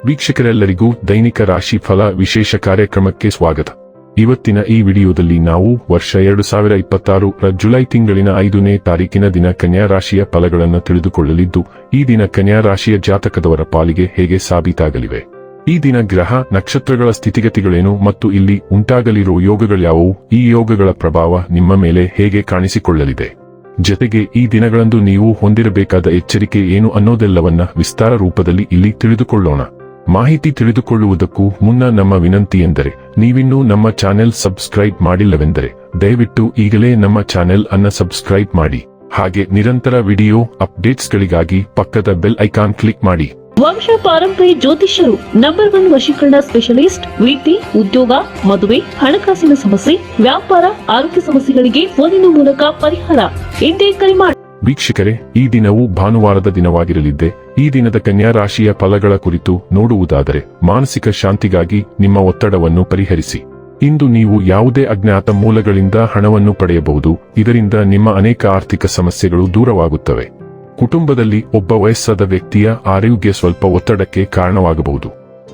ವೀಕ್ಷಕರೆಲ್ಲರಿಗೂ ದೈನಿಕ ರಾಶಿ ಫಲ ವಿಶೇಷ ಕಾರ್ಯಕ್ರಮಕ್ಕೆ ಸ್ವಾಗತ. ಇವತ್ತಿನ ಈ ವಿಡಿಯೋದಲ್ಲಿ ನಾವು ವರ್ಷ 2026 ರ ಜುಲೈ ತಿಂಗಳಿನ 5ನೇ ತಾರೀಕಿನ ದಿನ ಕನ್ಯಾ ರಾಶಿಯ ಫಲಗಳನ್ನು ತಿಳಿದುಕೊಳ್ಳಲಿದ್ದು, ಈ ದಿನ ಕನ್ಯಾ ರಾಶಿಯ ಜಾತಕದವರ ಪಾಲಿಗೆ ಹೇಗೆ ಸಾಬೀತಾಗಲಿವೆ, ಈ ದಿನ ಗ್ರಹ ನಕ್ಷತ್ರಗಳ ಸ್ಥಿತಿಗತಿಗಳೇನು ಮತ್ತು ಇಲ್ಲಿ ಉಂಟಾಗಲಿರುವ ಯೋಗಗಳ್ಯಾವುವು, ಈ ಯೋಗಗಳ ಪ್ರಭಾವ ನಿಮ್ಮ ಮೇಲೆ ಹೇಗೆ ಕಾಣಿಸಿಕೊಳ್ಳಲಿದೆ, ಜತೆಗೆ ಈ ದಿನಗಳಂದು ನೀವು ಹೊಂದಿರಬೇಕಾದ ಎಚ್ಚರಿಕೆ ಏನು ಅನ್ನೋದೆಲ್ಲವನ್ನ ವಿಸ್ತಾರ ರೂಪದಲ್ಲಿ ಇಲ್ಲಿ ತಿಳಿದುಕೊಳ್ಳೋಣ. ಮಾಹಿತಿ ತಿಳಿದುಕೊಳ್ಳುವುದಕ್ಕೂ ಮುನ್ನ ನಮ್ಮ ವಿನಂತಿ ಎಂದರೆ, ನೀವಿನ್ನೂ ನಮ್ಮ ಚಾನೆಲ್ ಸಬ್ಸ್ಕ್ರೈಬ್ ಮಾಡಿಲ್ಲವೆಂದರೆ ದಯವಿಟ್ಟು ಈಗಲೇ ನಮ್ಮ ಚಾನೆಲ್ ಅನ್ನ ಸಬ್ಸ್ಕ್ರೈಬ್ ಮಾಡಿ. ಹಾಗೆ ನಿರಂತರ ವಿಡಿಯೋ ಅಪ್ಡೇಟ್ಸ್ಗಳಿಗಾಗಿ ಪಕ್ಕದ ಬೆಲ್ ಐಕಾನ್ ಕ್ಲಿಕ್ ಮಾಡಿ. ವಂಶ ಪಾರಂಪರ್ಯ ಜ್ಯೋತಿಷ್ಯರು ನಂಬರ್ 1 ವಶೀಕರಣ ಸ್ಪೆಷಲಿಸ್ಟ್. ವೃತ್ತಿ, ಉದ್ಯೋಗ, ಮದುವೆ, ಹಣಕಾಸಿನ ಸಮಸ್ಯೆ, ವ್ಯಾಪಾರ, ಆರೋಗ್ಯ ಸಮಸ್ಯೆಗಳಿಗೆ ಫೋನಿನ ಮೂಲಕ ಪರಿಹಾರ. ಇಂದೇ ಕರೆ ಮಾಡಿ. ವೀಕ್ಷಕರೇ, ಈ ದಿನವು ಭಾನುವಾರದ ದಿನವಾಗಿರಲಿದ್ದೆ. ಈ ದಿನದ ಕನ್ಯಾ ರಾಶಿಯ ಫಲಗಳ ಕುರಿತು ನೋಡುವುದಾದರೆ, ಮಾನಸಿಕ ಶಾಂತಿಗಾಗಿ ನಿಮ್ಮ ಒತ್ತಡವನ್ನು ಪರಿಹರಿಸಿ. ಇಂದು ನೀವು ಯಾವುದೇ ಅಜ್ಞಾತ ಮೂಲಗಳಿಂದ ಹಣವನ್ನು ಪಡೆಯಬಹುದು. ಇದರಿಂದ ನಿಮ್ಮ ಅನೇಕ ಆರ್ಥಿಕ ಸಮಸ್ಯೆಗಳು ದೂರವಾಗುತ್ತವೆ. ಕುಟುಂಬದಲ್ಲಿ ಒಬ್ಬ ವಯಸ್ಸಾದ ವ್ಯಕ್ತಿಯ ಆರೋಗ್ಯ ಸ್ವಲ್ಪ ಒತ್ತಡಕ್ಕೆ ಕಾರಣವಾಗಬಹುದು.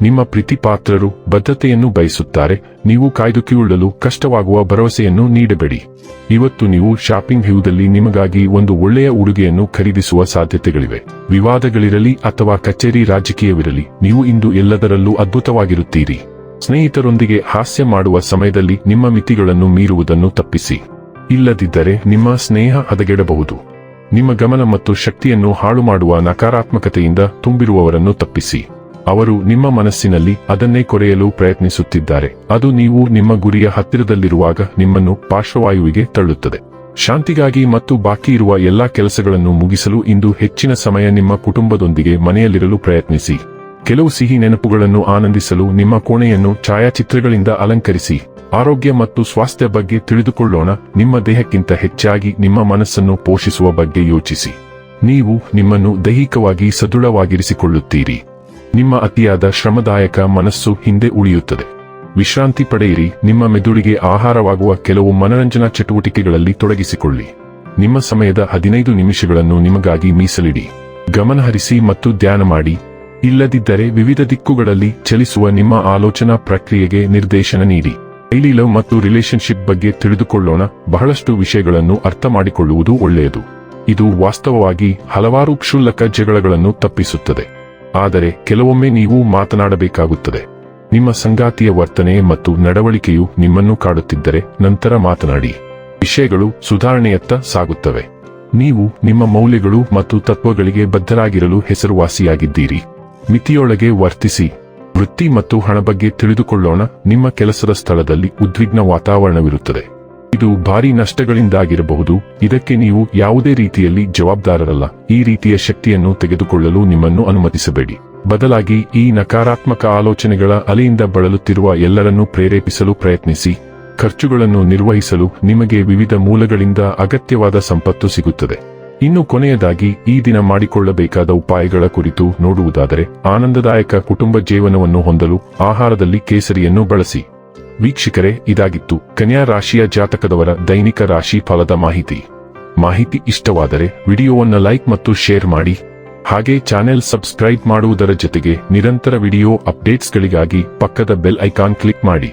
ನಿಮ್ಮ ಪ್ರೀತಿಪಾತ್ರರು ಬದ್ಧತೆಯನ್ನು ಬಯಸುತ್ತಾರೆ. ನೀವು ಕಾಯ್ದುಕೊಳ್ಳಲು ಕಷ್ಟವಾಗುವ ಭರವಸೆಯನ್ನು ನೀಡಬೇಡಿ. ಇವತ್ತು ನೀವು ಶಾಪಿಂಗ್ ಹ್ಯೂದಲ್ಲಿ ನಿಮಗಾಗಿ ಒಂದು ಒಳ್ಳೆಯ ಉಡುಗೆಯನ್ನು ಖರೀದಿಸುವ ಸಾಧ್ಯತೆಗಳಿವೆ. ವಿವಾದಗಳಿರಲಿ ಅಥವಾ ಕಚೇರಿ ರಾಜಕೀಯವಿರಲಿ, ನೀವು ಇಂದು ಎಲ್ಲದರಲ್ಲೂ ಅದ್ಭುತವಾಗಿರುತ್ತೀರಿ. ಸ್ನೇಹಿತರೊಂದಿಗೆ ಹಾಸ್ಯ ಮಾಡುವ ಸಮಯದಲ್ಲಿ ನಿಮ್ಮ ಮಿತಿಗಳನ್ನು ಮೀರುವುದನ್ನು ತಪ್ಪಿಸಿ. ಇಲ್ಲದಿದ್ದರೆ ನಿಮ್ಮ ಸ್ನೇಹ ಹದಗೆಡಬಹುದು. ನಿಮ್ಮ ಗಮನ ಮತ್ತು ಶಕ್ತಿಯನ್ನು ಹಾಳು ಮಾಡುವ ನಕಾರಾತ್ಮಕತೆಯಿಂದ ತುಂಬಿರುವವರನ್ನು ತಪ್ಪಿಸಿ. ಅವರು ನಿಮ್ಮ ಮನಸ್ಸಿನಲ್ಲಿ ಅದನ್ನೇ ಕೊರೆಯಲು ಪ್ರಯತ್ನಿಸುತ್ತಿದ್ದಾರೆ. ಅದು ನೀವು ನಿಮ್ಮ ಗುರಿಯ ಹತ್ತಿರದಲ್ಲಿರುವಾಗ ನಿಮ್ಮನ್ನು ಪಾರ್ಶ್ವವಾಯುವಿಗೆ ತಳ್ಳುತ್ತದೆ. ಶಾಂತಿಗಾಗಿ ಮತ್ತು ಬಾಕಿ ಇರುವ ಎಲ್ಲಾ ಕೆಲಸಗಳನ್ನು ಮುಗಿಸಲು ಇಂದು ಹೆಚ್ಚಿನ ಸಮಯ ನಿಮ್ಮ ಕುಟುಂಬದೊಂದಿಗೆ ಮನೆಯಲ್ಲಿರಲು ಪ್ರಯತ್ನಿಸಿ. ಕೆಲವು ಸಿಹಿ ನೆನಪುಗಳನ್ನು ಆನಂದಿಸಲು ನಿಮ್ಮ ಕೋಣೆಯನ್ನು ಛಾಯಾಚಿತ್ರಗಳಿಂದ ಅಲಂಕರಿಸಿ. ಆರೋಗ್ಯ ಮತ್ತು ಸ್ವಾಸ್ಥ್ಯ ಬಗ್ಗೆ ತಿಳಿದುಕೊಳ್ಳೋಣ. ನಿಮ್ಮ ದೇಹಕ್ಕಿಂತ ಹೆಚ್ಚಾಗಿ ನಿಮ್ಮ ಮನಸ್ಸನ್ನು ಪೋಷಿಸುವ ಬಗ್ಗೆ ಯೋಚಿಸಿ. ನೀವು ನಿಮ್ಮನ್ನು ದೈಹಿಕವಾಗಿ ಸದೃಢವಾಗಿರಿಸಿಕೊಳ್ಳುತ್ತೀರಿ. ನಿಮ್ಮ ಅತಿಯಾದ ಶ್ರಮದಾಯಕ ಮನಸ್ಸು ಹಿಂದೆ ಉಳಿಯುತ್ತದೆ. ವಿಶ್ರಾಂತಿ ಪಡೆಯಿರಿ. ನಿಮ್ಮ ಮೆದುಳಿಗೆ ಆಹಾರವಾಗುವ ಕೆಲವು ಮನರಂಜನಾ ಚಟುವಟಿಕೆಗಳಲ್ಲಿ ತೊಡಗಿಸಿಕೊಳ್ಳಿ. ನಿಮ್ಮ ಸಮಯದ 15 ನಿಮಿಷಗಳನ್ನು ನಿಮಗಾಗಿ ಮೀಸಲಿಡಿ. ಗಮನಹರಿಸಿ ಮತ್ತು ಧ್ಯಾನ ಮಾಡಿ. ಇಲ್ಲದಿದ್ದರೆ ವಿವಿಧ ದಿಕ್ಕುಗಳಲ್ಲಿ ಚಲಿಸುವ ನಿಮ್ಮ ಆಲೋಚನಾ ಪ್ರಕ್ರಿಯೆಗೆ ನಿರ್ದೇಶನ ನೀಡಿ. ಡೈಲಿ ಲವ್ ಮತ್ತು ರಿಲೇಶನ್ಶಿಪ್ ಬಗ್ಗೆ ತಿಳಿದುಕೊಳ್ಳೋಣ. ಬಹಳಷ್ಟು ವಿಷಯಗಳನ್ನು ಅರ್ಥ ಮಾಡಿಕೊಳ್ಳುವುದು ಒಳ್ಳೆಯದು. ಇದು ವಾಸ್ತವವಾಗಿ ಹಲವಾರು ಕ್ಷುಲ್ಲಕ ಜಗಳಗಳನ್ನು ತಪ್ಪಿಸುತ್ತದೆ. ಆದರೆ ಕೆಲವೊಮ್ಮೆ ನೀವು ಮಾತನಾಡಬೇಕಾಗುತ್ತದೆ. ನಿಮ್ಮ ಸಂಗಾತಿಯ ವರ್ತನೆ ಮತ್ತು ನಡವಳಿಕೆಯು ನಿಮ್ಮನ್ನು ಕಾಡುತ್ತಿದ್ದರೆ ನಂತರ ಮಾತನಾಡಿ. ವಿಷಯಗಳು ಸುಧಾರಣೆಯತ್ತ ಸಾಗುತ್ತವೆ. ನೀವು ನಿಮ್ಮ ಮೌಲ್ಯಗಳು ಮತ್ತು ತತ್ವಗಳಿಗೆ ಬದ್ಧರಾಗಿರಲು ಹೆಸರುವಾಸಿಯಾಗಿದ್ದೀರಿ. ಮಿತಿಯೊಳಗೆ ವರ್ತಿಸಿ. ವೃತ್ತಿ ಮತ್ತು ಹಣ ಬಗ್ಗೆ ತಿಳಿದುಕೊಳ್ಳೋಣ. ನಿಮ್ಮ ಕೆಲಸದ ಸ್ಥಳದಲ್ಲಿ ಉದ್ವಿಗ್ನ ವಾತಾವರಣವಿರುತ್ತದೆ. ಇದು ಭಾರೀ ನಷ್ಟಗಳಿಂದಾಗಿರಬಹುದು. ಇದಕ್ಕೆ ನೀವು ಯಾವುದೇ ರೀತಿಯಲ್ಲಿ ಜವಾಬ್ದಾರರಲ್ಲ. ಈ ರೀತಿಯ ಶಕ್ತಿಯನ್ನು ತೆಗೆದುಕೊಳ್ಳಲು ನಿಮ್ಮನ್ನು ಅನುಮತಿಸಬೇಡಿ. ಬದಲಾಗಿ ಈ ನಕಾರಾತ್ಮಕ ಆಲೋಚನೆಗಳ ಅಲೆಯಿಂದ ಬಳಲುತ್ತಿರುವ ಎಲ್ಲರನ್ನೂ ಪ್ರೇರೇಪಿಸಲು ಪ್ರಯತ್ನಿಸಿ. ಖರ್ಚುಗಳನ್ನು ನಿರ್ವಹಿಸಲು ನಿಮಗೆ ವಿವಿಧ ಮೂಲಗಳಿಂದ ಅಗತ್ಯವಾದ ಸಂಪತ್ತು ಸಿಗುತ್ತದೆ. ಇನ್ನು ಕೊನೆಯದಾಗಿ ಈ ದಿನ ಮಾಡಿಕೊಳ್ಳಬೇಕಾದ ಉಪಾಯಗಳ ಕುರಿತು ನೋಡುವುದಾದರೆ, ಆನಂದದಾಯಕ ಕುಟುಂಬ ಜೀವನವನ್ನು ಹೊಂದಲು ಆಹಾರದಲ್ಲಿ ಕೇಸರಿಯನ್ನು ಬಳಸಿ. ವೀಕ್ಷಕರೇ, ಇದಾಗಿತ್ತು ಕನ್ಯಾ ರಾಶಿಯ ಜಾತಕದವರ ದೈನಿಕ ರಾಶಿ ಫಲದ ಮಾಹಿತಿ ಇಷ್ಟವಾದರೆ ವಿಡಿಯೋವನ್ನು ಲೈಕ್ ಮತ್ತು ಶೇರ್ ಮಾಡಿ. ಹಾಗೆ ಚಾನೆಲ್ ಸಬ್ಸ್ಕ್ರೈಬ್ ಮಾಡುವುದರ ಜೊತೆಗೆ ನಿರಂತರ ವಿಡಿಯೋ ಅಪ್ಡೇಟ್ಸ್ಗಳಿಗಾಗಿ ಪಕ್ಕದ ಬೆಲ್ ಐಕಾನ್ ಕ್ಲಿಕ್ ಮಾಡಿ.